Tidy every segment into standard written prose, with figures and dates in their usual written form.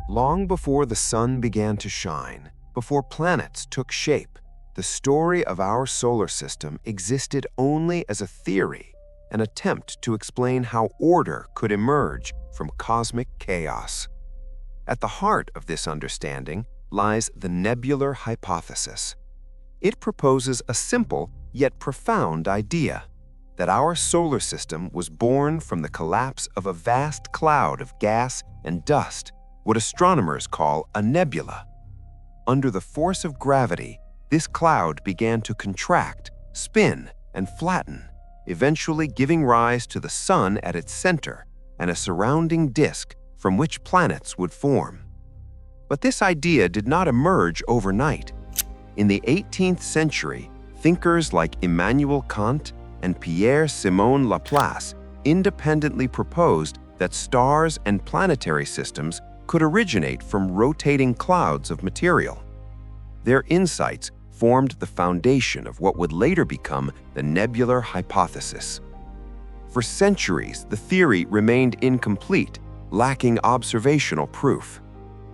Long before the sun began to shine, before planets took shape, the story of our solar system existed only as a theory, an attempt to explain how order could emerge from cosmic chaos. At the heart of this understanding lies the nebular hypothesis. It proposes a simple yet profound idea that our solar system was born from the collapse of a vast cloud of gas and dust, what astronomers call a nebula. Under the force of gravity, this cloud began to contract, spin, and flatten, eventually giving rise to the sun at its center and a surrounding disk from which planets would form. But this idea did not emerge overnight. In the 18th century, thinkers like Immanuel Kant and Pierre-Simon Laplace independently proposed that stars and planetary systems could originate from rotating clouds of material. Their insights formed the foundation of what would later become the nebular hypothesis. For centuries, the theory remained incomplete, lacking observational proof.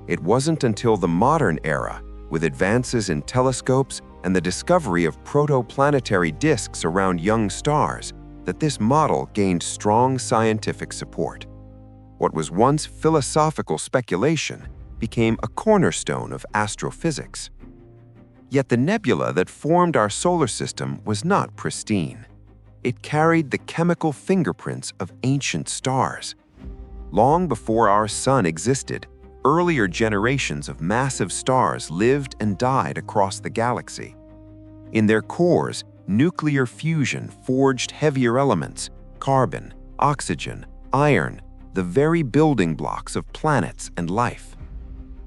It wasn't until the modern era, with advances in telescopes and the discovery of protoplanetary disks around young stars, that this model gained strong scientific support. What was once philosophical speculation became a cornerstone of astrophysics. Yet the nebula that formed our solar system was not pristine. It carried the chemical fingerprints of ancient stars. Long before our sun existed, earlier generations of massive stars lived and died across the galaxy. In their cores, nuclear fusion forged heavier elements, carbon, oxygen, iron, the very building blocks of planets and life.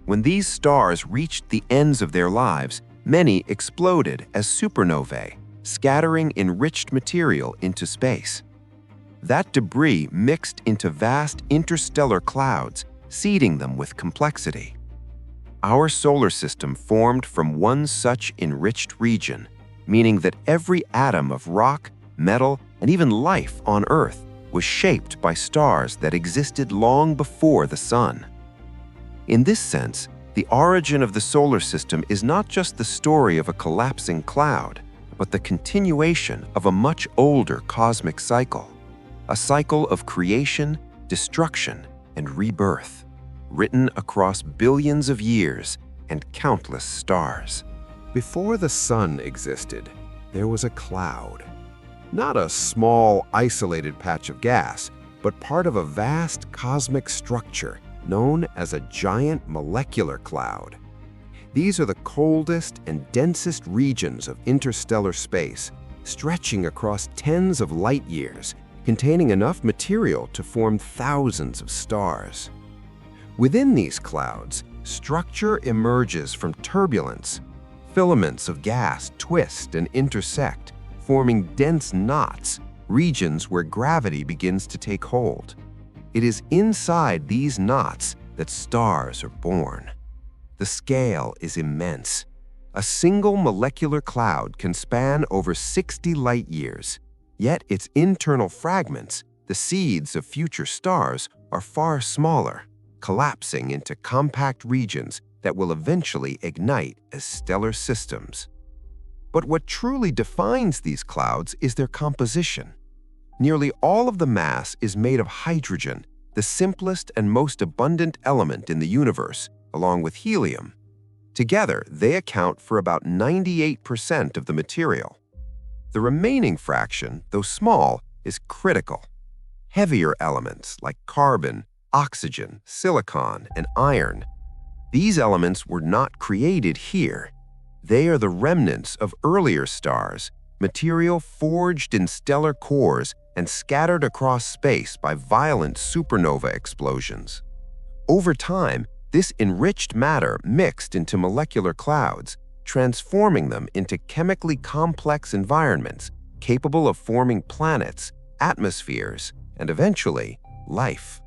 When these stars reached the ends of their lives, many exploded as supernovae, scattering enriched material into space. That debris mixed into vast interstellar clouds, seeding them with complexity. Our solar system formed from one such enriched region, meaning that every atom of rock, metal, and even life on Earth was shaped by stars that existed long before the sun. In this sense, the origin of the solar system is not just the story of a collapsing cloud, but the continuation of a much older cosmic cycle, a cycle of creation, destruction, and rebirth, written across billions of years and countless stars. Before the sun existed, there was a cloud. Not a small, isolated patch of gas, but part of a vast cosmic structure known as a giant molecular cloud. These are the coldest and densest regions of interstellar space, stretching across tens of light years, containing enough material to form thousands of stars. Within these clouds, structure emerges from turbulence. Filaments of gas twist and intersect, forming dense knots, regions where gravity begins to take hold. It is inside these knots that stars are born. The scale is immense. A single molecular cloud can span over 60 light years, yet its internal fragments, the seeds of future stars, are far smaller, collapsing into compact regions that will eventually ignite as stellar systems. But what truly defines these clouds is their composition. Nearly all of the mass is made of hydrogen, the simplest and most abundant element in the universe, along with helium. Together, they account for about 98% of the material. The remaining fraction, though small, is critical. Heavier elements like carbon, oxygen, silicon, and iron. These elements were not created here. They are the remnants of earlier stars, material forged in stellar cores and scattered across space by violent supernova explosions. Over time, this enriched matter mixed into molecular clouds, transforming them into chemically complex environments capable of forming planets, atmospheres, and eventually, life.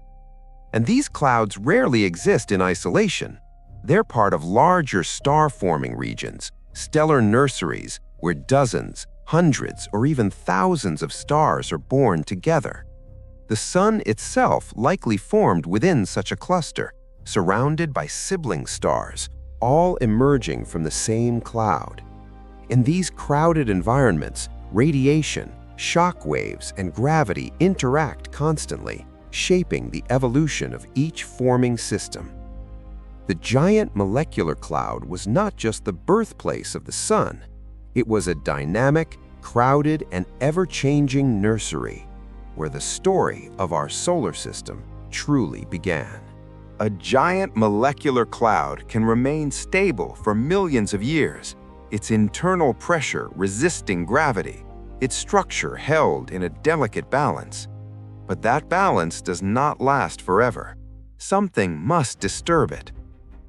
And these clouds rarely exist in isolation. They're part of larger star-forming regions, stellar nurseries, where dozens, hundreds, or even thousands of stars are born together. The sun itself likely formed within such a cluster, surrounded by sibling stars, all emerging from the same cloud. In these crowded environments, radiation, shock waves, and gravity interact constantly, shaping the evolution of each forming system. The giant molecular cloud was not just the birthplace of the Sun. It was a dynamic, crowded, and ever-changing nursery, where the story of our solar system truly began. A giant molecular cloud can remain stable for millions of years, its internal pressure resisting gravity, its structure held in a delicate balance. But that balance does not last forever. Something must disturb it.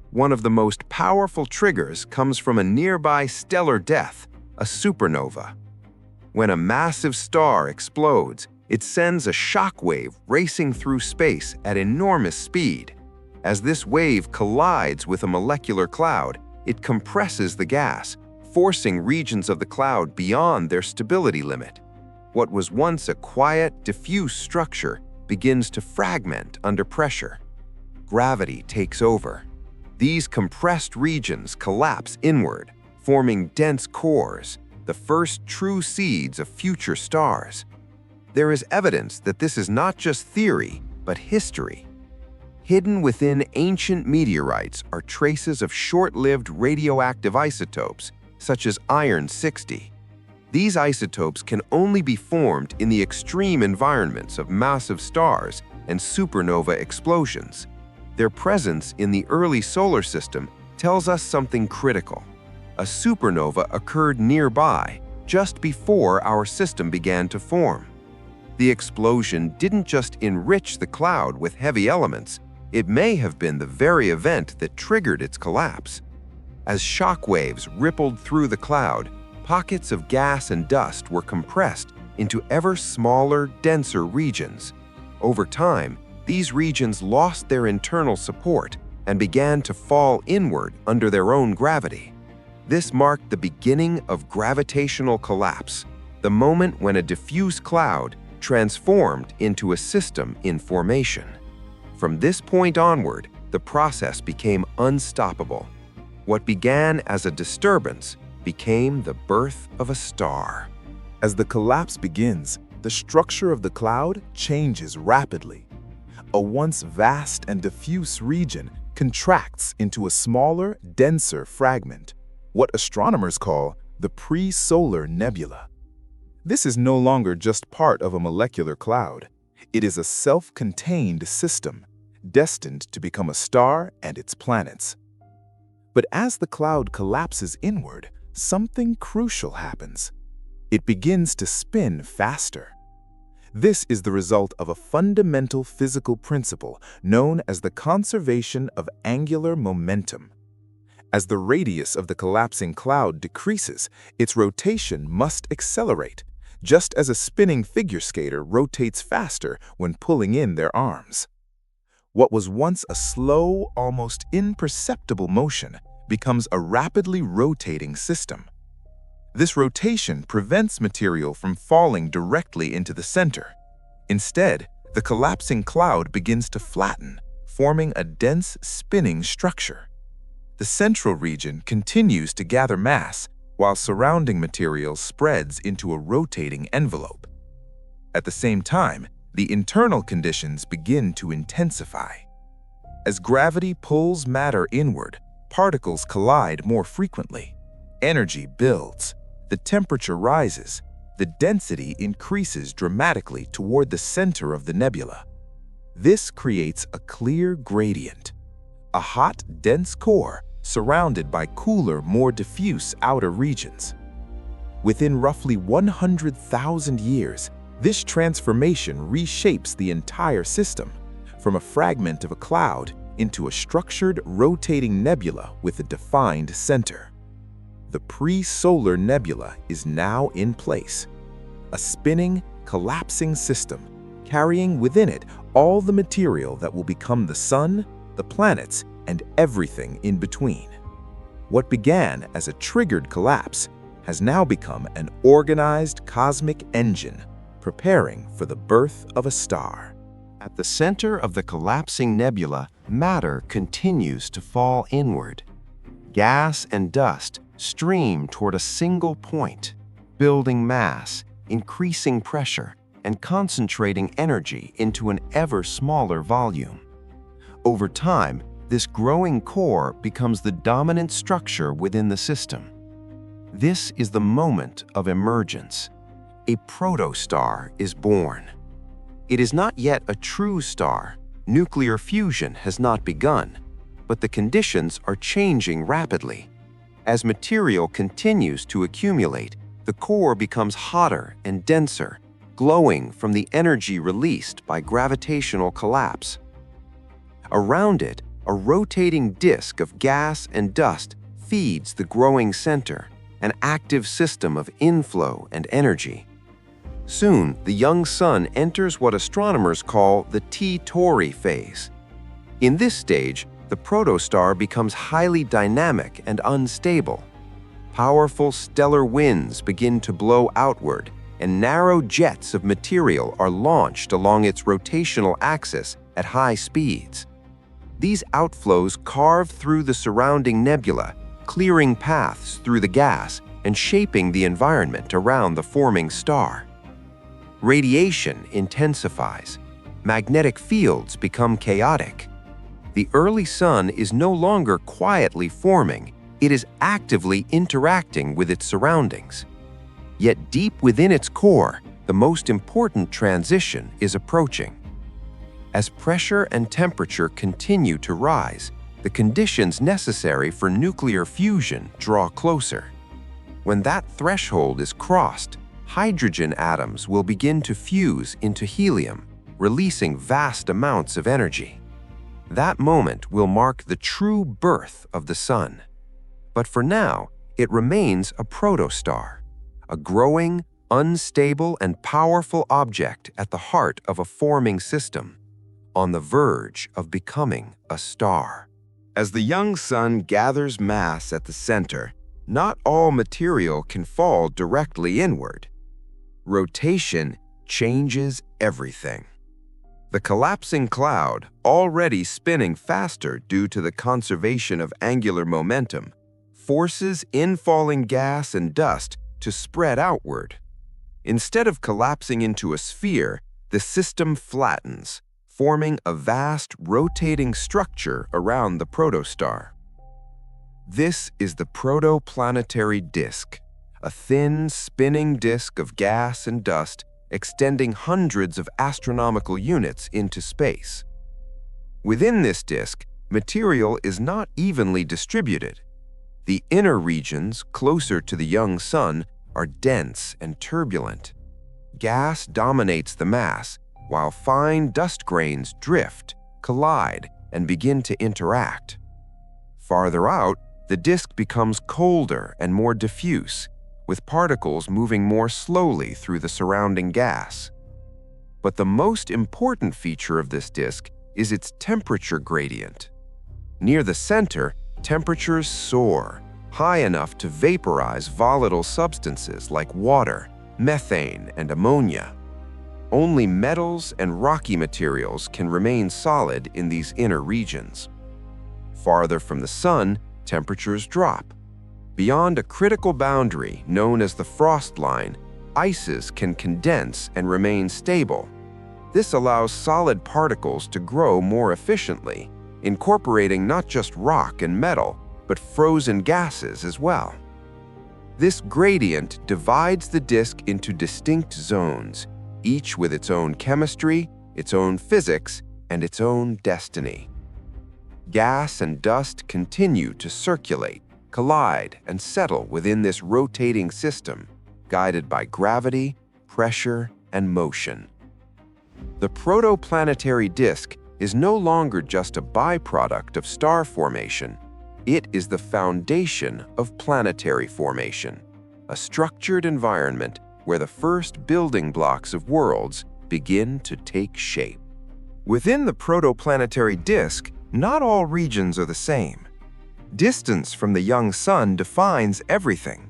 One of the most powerful triggers comes from a nearby stellar death, a supernova. When a massive star explodes, it sends a shock wave racing through space at enormous speed. As this wave collides with a molecular cloud, it compresses the gas, forcing regions of the cloud beyond their stability limit. What was once a quiet, diffuse structure begins to fragment under pressure. Gravity takes over. These compressed regions collapse inward, forming dense cores, the first true seeds of future stars. There is evidence that this is not just theory, but history. Hidden within ancient meteorites are traces of short-lived radioactive isotopes, such as iron-60. These isotopes can only be formed in the extreme environments of massive stars and supernova explosions. Their presence in the early solar system tells us something critical. A supernova occurred nearby, just before our system began to form. The explosion didn't just enrich the cloud with heavy elements, it may have been the very event that triggered its collapse. As shock waves rippled through the cloud, pockets of gas and dust were compressed into ever smaller, denser regions. Over time, these regions lost their internal support and began to fall inward under their own gravity. This marked the beginning of gravitational collapse, the moment when a diffuse cloud transformed into a system in formation. From this point onward, the process became unstoppable. What began as a disturbance became the birth of a star. As the collapse begins, the structure of the cloud changes rapidly. A once vast and diffuse region contracts into a smaller, denser fragment, what astronomers call the Presolar Nebula. This is no longer just part of a molecular cloud. It is a self-contained system, destined to become a star and its planets. But as the cloud collapses inward, something crucial happens. It begins to spin faster. This is the result of a fundamental physical principle known as the conservation of angular momentum. As the radius of the collapsing cloud decreases, its rotation must accelerate, just as a spinning figure skater rotates faster when pulling in their arms. What was once a slow, almost imperceptible motion becomes a rapidly rotating system. This rotation prevents material from falling directly into the center. Instead, the collapsing cloud begins to flatten, forming a dense, spinning structure. The central region continues to gather mass, while surrounding material spreads into a rotating envelope. At the same time, the internal conditions begin to intensify. As gravity pulls matter inward, particles collide more frequently. Energy builds, the temperature rises, the density increases dramatically toward the center of the nebula. This creates a clear gradient, a hot, dense core surrounded by cooler, more diffuse outer regions. Within roughly 100,000 years, this transformation reshapes the entire system, from a fragment of a cloud into a structured, rotating nebula with a defined center. The Presolar Nebula is now in place, a spinning, collapsing system carrying within it all the material that will become the Sun, the planets, and everything in between. What began as a triggered collapse has now become an organized cosmic engine preparing for the birth of a star. At the center of the collapsing nebula, matter continues to fall inward. Gas and dust stream toward a single point, building mass, increasing pressure, and concentrating energy into an ever smaller volume. Over time, this growing core becomes the dominant structure within the system. This is the moment of emergence. A protostar is born. It is not yet a true star. Nuclear fusion has not begun, but the conditions are changing rapidly. As material continues to accumulate, the core becomes hotter and denser, glowing from the energy released by gravitational collapse. Around it, a rotating disk of gas and dust feeds the growing center, an active system of inflow and energy. Soon, the young sun enters what astronomers call the T-Tauri phase. In this stage, the protostar becomes highly dynamic and unstable. Powerful stellar winds begin to blow outward, and narrow jets of material are launched along its rotational axis at high speeds. These outflows carve through the surrounding nebula, clearing paths through the gas and shaping the environment around the forming star. Radiation intensifies. Magnetic fields become chaotic. The early sun is no longer quietly forming, it is actively interacting with its surroundings. Yet deep within its core, the most important transition is approaching. As pressure and temperature continue to rise, the conditions necessary for nuclear fusion draw closer. When that threshold is crossed, hydrogen atoms will begin to fuse into helium, releasing vast amounts of energy. That moment will mark the true birth of the sun. But for now, it remains a protostar, a growing, unstable, and powerful object at the heart of a forming system, on the verge of becoming a star. As the young sun gathers mass at the center, not all material can fall directly inward. Rotation changes everything. The collapsing cloud, already spinning faster due to the conservation of angular momentum, forces infalling gas and dust to spread outward. Instead of collapsing into a sphere, the system flattens, forming a vast rotating structure around the protostar. This is the protoplanetary disk, a thin, spinning disk of gas and dust extending hundreds of astronomical units into space. Within this disk, material is not evenly distributed. The inner regions, closer to the young sun, are dense and turbulent. Gas dominates the mass, while fine dust grains drift, collide, and begin to interact. Farther out, the disk becomes colder and more diffuse, with particles moving more slowly through the surrounding gas. But the most important feature of this disk is its temperature gradient. Near the center, temperatures soar, high enough to vaporize volatile substances like water, methane, and ammonia. Only metals and rocky materials can remain solid in these inner regions. Farther from the sun, temperatures drop. Beyond a critical boundary known as the frost line, ices can condense and remain stable. This allows solid particles to grow more efficiently, incorporating not just rock and metal, but frozen gases as well. This gradient divides the disk into distinct zones, each with its own chemistry, its own physics, and its own destiny. Gas and dust continue to circulate, collide, and settle within this rotating system, guided by gravity, pressure, and motion. The protoplanetary disk is no longer just a byproduct of star formation. It is the foundation of planetary formation, a structured environment where the first building blocks of worlds begin to take shape. Within the protoplanetary disk, not all regions are the same. Distance from the young sun defines everything.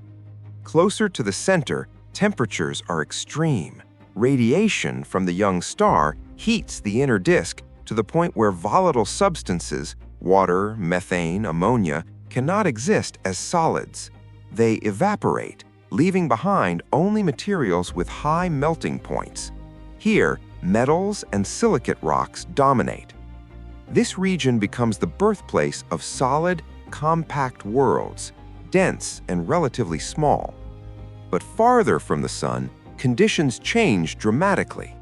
Closer to the center, temperatures are extreme. Radiation from the young star heats the inner disk to the point where volatile substances, water, methane, ammonia, cannot exist as solids. They evaporate, leaving behind only materials with high melting points. Here, metals and silicate rocks dominate. This region becomes the birthplace of solid, compact worlds, dense and relatively small. But farther from the Sun, conditions change dramatically.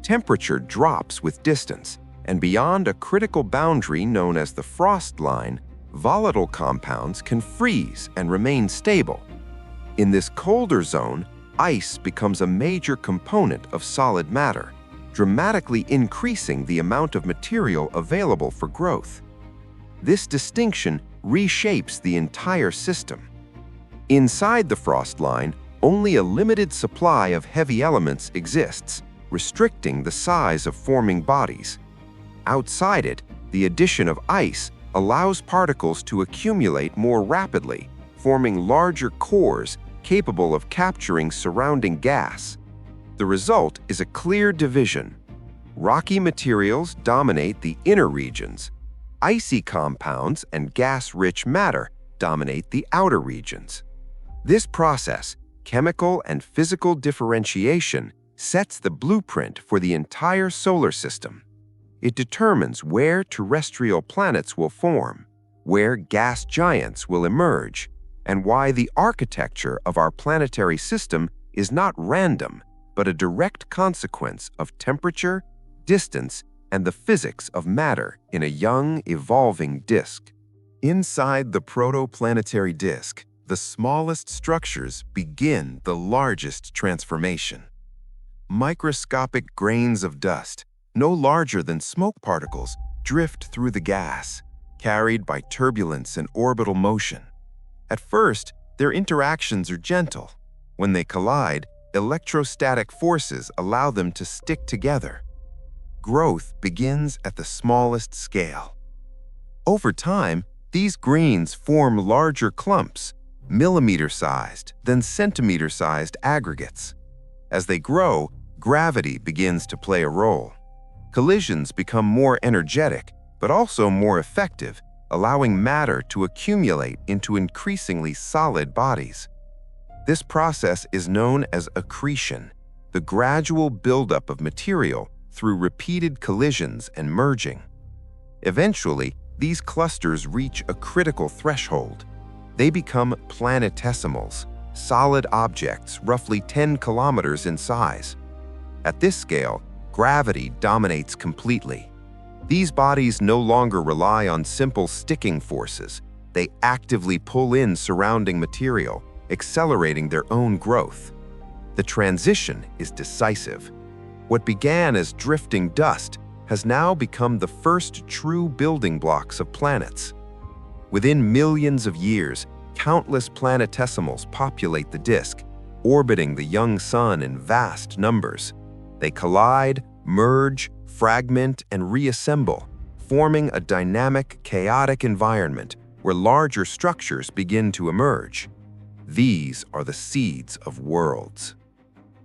Temperature drops with distance, and beyond a critical boundary known as the frost line, volatile compounds can freeze and remain stable. In this colder zone, ice becomes a major component of solid matter, dramatically increasing the amount of material available for growth. This distinction reshapes the entire system. Inside the frost line, only a limited supply of heavy elements exists, restricting the size of forming bodies. Outside it, the addition of ice allows particles to accumulate more rapidly, forming larger cores capable of capturing surrounding gas. The result is a clear division. Rocky materials dominate the inner regions. Icy compounds and gas-rich matter dominate the outer regions. This process, chemical and physical differentiation, sets the blueprint for the entire solar system. It determines where terrestrial planets will form, where gas giants will emerge, and why the architecture of our planetary system is not random, but a direct consequence of temperature, distance, and the physics of matter in a young, evolving disk. Inside the protoplanetary disk, the smallest structures begin the largest transformation. Microscopic grains of dust, no larger than smoke particles, drift through the gas, carried by turbulence and orbital motion. At first, their interactions are gentle. When they collide, electrostatic forces allow them to stick together. Growth begins at the smallest scale. Over time, these grains form larger clumps, millimeter-sized, then centimeter-sized aggregates. As they grow, gravity begins to play a role. Collisions become more energetic, but also more effective, allowing matter to accumulate into increasingly solid bodies. This process is known as accretion, the gradual buildup of material through repeated collisions and merging. Eventually, these clusters reach a critical threshold. They become planetesimals, solid objects roughly 10 kilometers in size. At this scale, gravity dominates completely. These bodies no longer rely on simple sticking forces. They actively pull in surrounding material, accelerating their own growth. The transition is decisive. What began as drifting dust has now become the first true building blocks of planets. Within millions of years, countless planetesimals populate the disk, orbiting the young sun in vast numbers. They collide, merge, fragment, and reassemble, forming a dynamic, chaotic environment where larger structures begin to emerge. These are the seeds of worlds.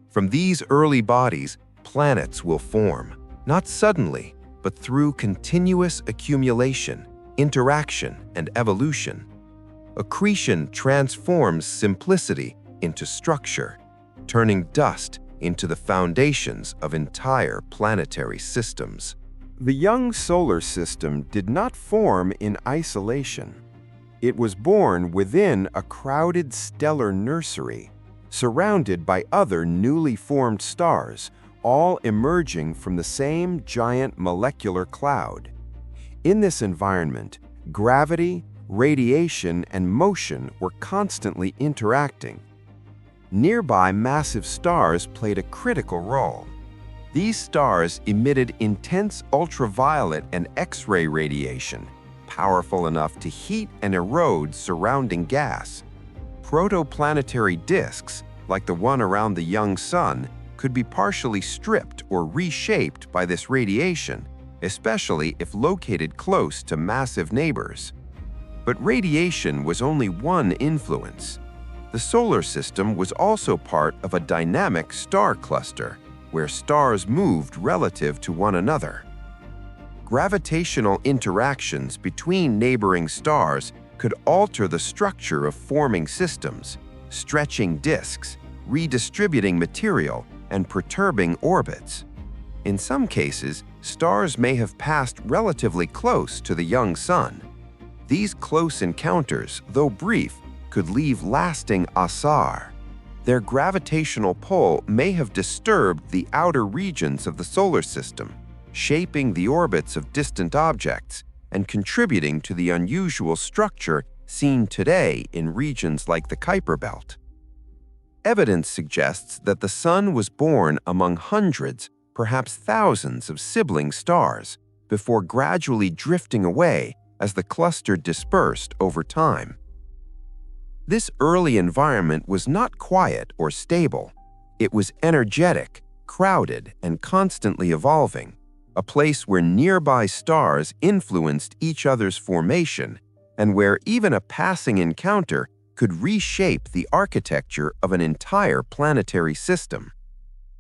From these early bodies, planets will form, not suddenly, but through continuous accumulation, interaction, and evolution. Accretion transforms simplicity into structure, turning dust into the foundations of entire planetary systems. The young solar system did not form in isolation. It was born within a crowded stellar nursery, surrounded by other newly formed stars, all emerging from the same giant molecular cloud. In this environment, gravity, radiation, and motion were constantly interacting. Nearby massive stars played a critical role. These stars emitted intense ultraviolet and X-ray radiation, powerful enough to heat and erode surrounding gas. Protoplanetary disks, like the one around the young sun, could be partially stripped or reshaped by this radiation, especially if located close to massive neighbors. But radiation was only one influence. The solar system was also part of a dynamic star cluster, where stars moved relative to one another. Gravitational interactions between neighboring stars could alter the structure of forming systems, stretching disks, redistributing material, and perturbing orbits. In some cases, stars may have passed relatively close to the young sun. These close encounters, though brief, could leave lasting asar. Their gravitational pull may have disturbed the outer regions of the solar system, shaping the orbits of distant objects and contributing to the unusual structure seen today in regions like the Kuiper Belt. Evidence suggests that the Sun was born among hundreds, perhaps thousands of sibling stars before gradually drifting away as the cluster dispersed over time. This early environment was not quiet or stable. It was energetic, crowded, and constantly evolving, a place where nearby stars influenced each other's formation and where even a passing encounter could reshape the architecture of an entire planetary system.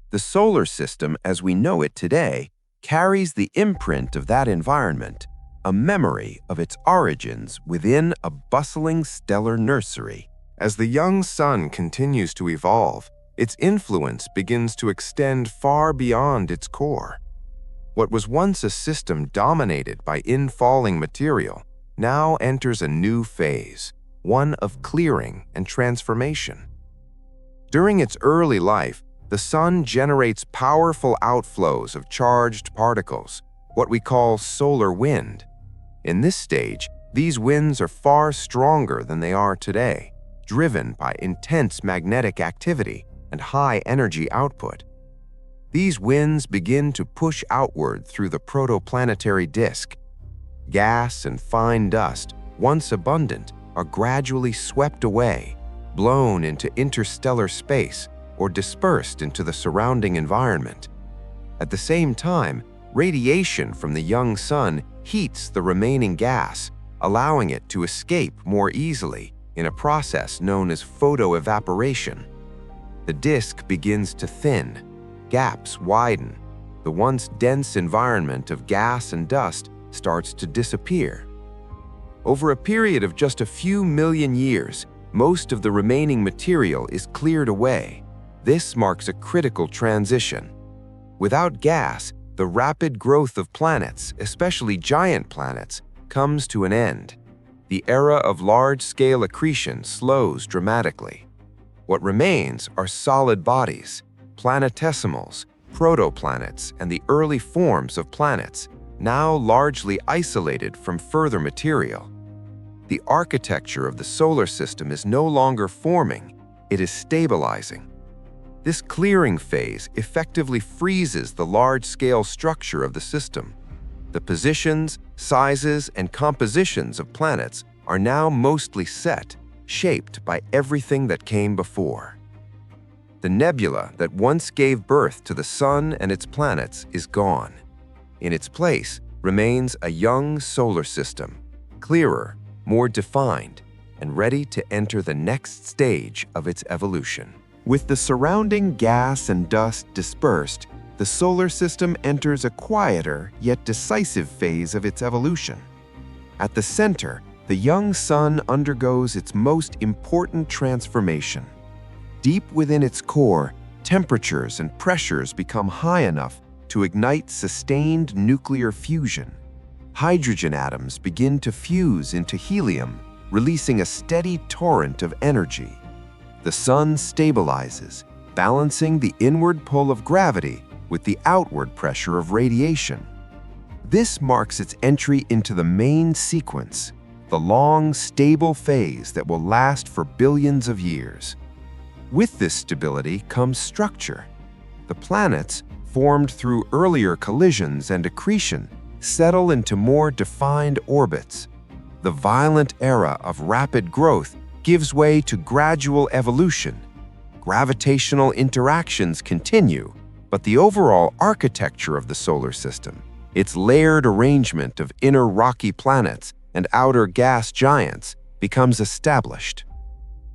The solar system as we know it today carries the imprint of that environment, a memory of its origins within a bustling stellar nursery. As the young sun continues to evolve, its influence begins to extend far beyond its core. What was once a system dominated by infalling material now enters a new phase, one of clearing and transformation. During its early life, the sun generates powerful outflows of charged particles, what we call solar wind. In this stage, these winds are far stronger than they are today, driven by intense magnetic activity and high energy output. These winds begin to push outward through the protoplanetary disk. Gas and fine dust, once abundant, are gradually swept away, blown into interstellar space, or dispersed into the surrounding environment. At the same time, radiation from the young sun heats the remaining gas, allowing it to escape more easily in a process known as photoevaporation. The disk begins to thin, gaps widen, the once dense environment of gas and dust starts to disappear. Over a period of just a few million years, most of the remaining material is cleared away. This marks a critical transition. Without gas, the rapid growth of planets, especially giant planets, comes to an end. The era of large-scale accretion slows dramatically. What remains are solid bodies, planetesimals, protoplanets, and the early forms of planets, now largely isolated from further material. The architecture of the solar system is no longer forming, it is stabilizing. This clearing phase effectively freezes the large-scale structure of the system. The positions, sizes, and compositions of planets are now mostly set, shaped by everything that came before. The nebula that once gave birth to the sun and its planets is gone. In its place remains a young solar system, clearer, more defined, and ready to enter the next stage of its evolution. With the surrounding gas and dust dispersed, the solar system enters a quieter yet decisive phase of its evolution. At the center, the young sun undergoes its most important transformation. Deep within its core, temperatures and pressures become high enough to ignite sustained nuclear fusion. Hydrogen atoms begin to fuse into helium, releasing a steady torrent of energy. The sun stabilizes, balancing the inward pull of gravity with the outward pressure of radiation. This marks its entry into the main sequence, the long, stable phase that will last for billions of years. With this stability comes structure. The planets, formed through earlier collisions and accretion, settle into more defined orbits. The violent era of rapid growth gives way to gradual evolution. Gravitational interactions continue, but the overall architecture of the solar system, its layered arrangement of inner rocky planets and outer gas giants, becomes established.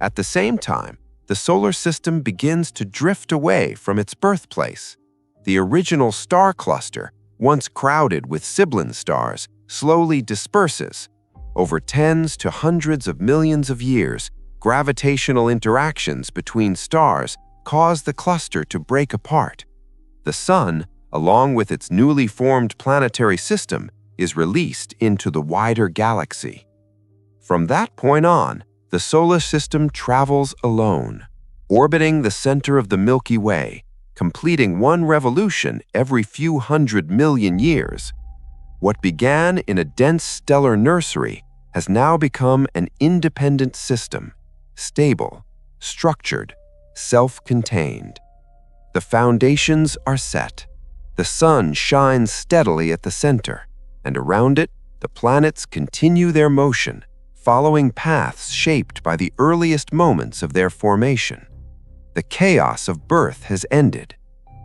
At the same time, the solar system begins to drift away from its birthplace. The original star cluster, once crowded with sibling stars, slowly disperses. Over tens to hundreds of millions of years, gravitational interactions between stars cause the cluster to break apart. The Sun, along with its newly formed planetary system, is released into the wider galaxy. From that point on, the solar system travels alone, orbiting the center of the Milky Way, completing one revolution every few 100 million years. What began in a dense stellar nursery has now become an independent system, stable, structured, self-contained. The foundations are set. The Sun shines steadily at the center, and around it, the planets continue their motion, following paths shaped by the earliest moments of their formation. The chaos of birth has ended.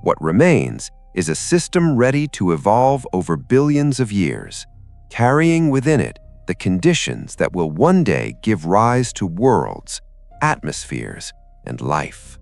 What remains is a system ready to evolve over billions of years, carrying within it the conditions that will one day give rise to worlds, atmospheres, and life.